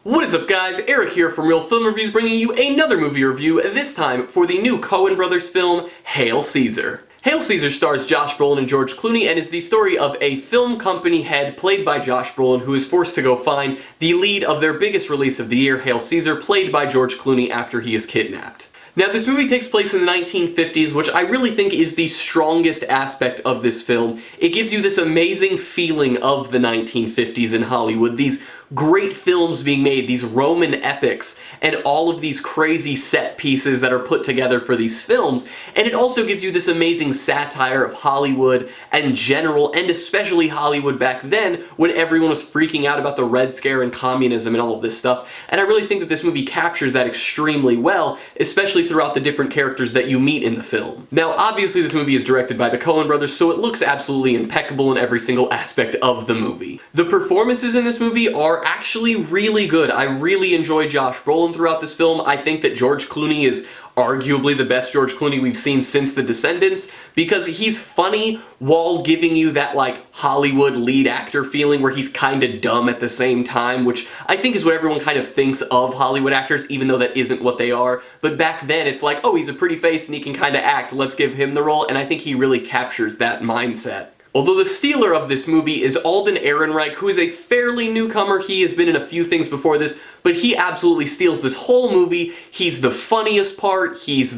What is up guys, Eric here from Real Film Reviews bringing you another movie review, this time for the new Coen Brothers film, Hail Caesar. Hail Caesar stars Josh Brolin and George Clooney and is the story of a film company head played by Josh Brolin who is forced to go find the lead of their biggest release of the year, Hail Caesar, played by George Clooney after he is kidnapped. Now, this movie takes place in the 1950s, which I really think is the strongest aspect of this film. It gives you this amazing feeling of the 1950s in Hollywood, these great films being made, these Roman epics, and all of these crazy set pieces that are put together for these films. And it also gives you this amazing satire of Hollywood in general, and especially Hollywood back then, when everyone was freaking out about the Red Scare and communism and all of this stuff. And I really think that this movie captures that extremely well, especially throughout the different characters that you meet in the film. Now, obviously this movie is directed by the Coen Brothers, so it looks absolutely impeccable in every single aspect of the movie. The performances in this movie are actually really good. I really enjoy Josh Brolin throughout this film. I think that George Clooney is arguably the best George Clooney we've seen since The Descendants, because he's funny while giving you that like Hollywood lead actor feeling where he's kind of dumb at the same time, which I think is what everyone kind of thinks of Hollywood actors, even though that isn't what they are. But back then it's like, oh, he's a pretty face and he can kind of act, let's give him the role, and I think he really captures that mindset. Although the stealer of this movie is Alden Ehrenreich, who is a fairly newcomer. He has been in a few things before this, but he absolutely steals this whole movie. He's the funniest part. He's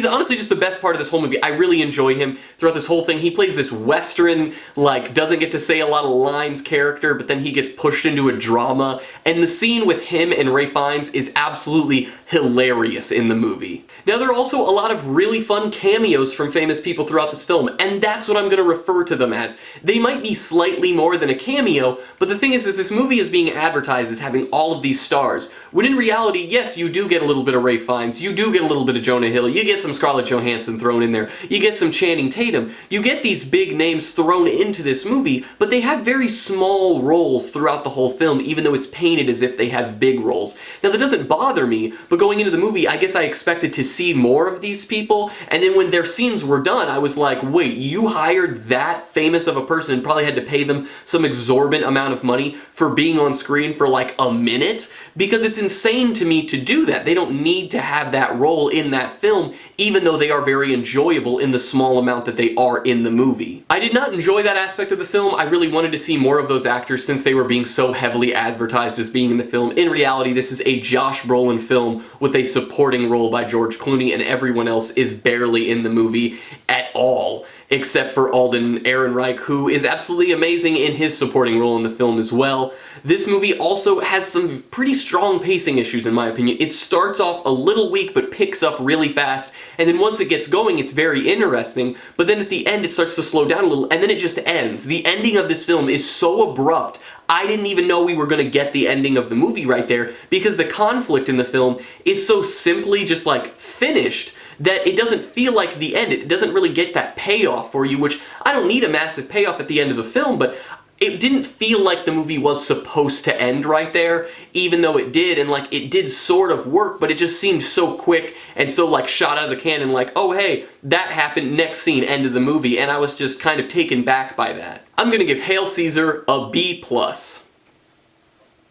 honestly just the best part of this whole movie. I really enjoy him throughout this whole thing. He plays this Western, like, doesn't get to say a lot of lines character, but then he gets pushed into a drama. And the scene with him and Ralph Fiennes is absolutely hilarious in the movie. Now, there are also a lot of really fun cameos from famous people throughout this film, and that's what I'm going to refer to them as. They might be slightly more than a cameo, but the thing is that this movie is being advertised as having all of these stars, when in reality, yes, you do get a little bit of Ralph Fiennes, you do get a little bit of Jonah Hill, you get some Scarlett Johansson thrown in there, you get some Channing Tatum, you get these big names thrown into this movie, but they have very small roles throughout the whole film, even though it's painted as if they have big roles. Now, that doesn't bother me, but going into the movie, I guess I expected to see more of these people, and then when their scenes were done, I was like, wait, you hired that famous of a person and probably had to pay them some exorbitant amount of money for being on screen for like a minute? Because it's insane to me to do that. They don't need to have that role in that film, even though they are very enjoyable in the small amount that they are in the movie. I did not enjoy that aspect of the film. I really wanted to see more of those actors since they were being so heavily advertised as being in the film. In reality, this is a Josh Brolin film with a supporting role by George Clooney, and everyone else is barely in the movie at all, except for Alden Ehrenreich, who is absolutely amazing in his supporting role in the film as well. This movie also has some pretty strong pacing issues, in my opinion. It starts off a little weak, but picks up really fast, and then once it gets going, it's very interesting, but then at the end, it starts to slow down a little, and then it just ends. The ending of this film is so abrupt. I didn't even know we were going to get the ending of the movie right there, because the conflict in the film is so simply just like finished that it doesn't feel like the end. It doesn't really get that payoff for you, which I don't need a massive payoff at the end of the film, but it didn't feel like the movie was supposed to end right there, even though it did, and like it did sort of work, but it just seemed so quick and so like shot out of the cannon, like, oh hey, that happened, next scene, end of the movie, and I was just kind of taken back by that. I'm gonna give Hail Caesar a B+.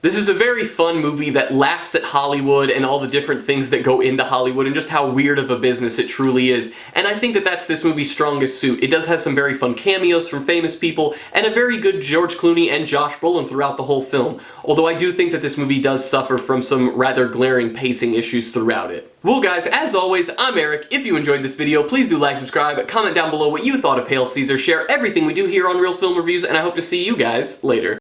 This is a very fun movie that laughs at Hollywood and all the different things that go into Hollywood and just how weird of a business it truly is. And I think that that's this movie's strongest suit. It does have some very fun cameos from famous people and a very good George Clooney and Josh Brolin throughout the whole film. Although I do think that this movie does suffer from some rather glaring pacing issues throughout it. Well guys, as always, I'm Eric. If you enjoyed this video, please do like, subscribe, comment down below what you thought of Hail Caesar, share everything we do here on Real Film Reviews, and I hope to see you guys later.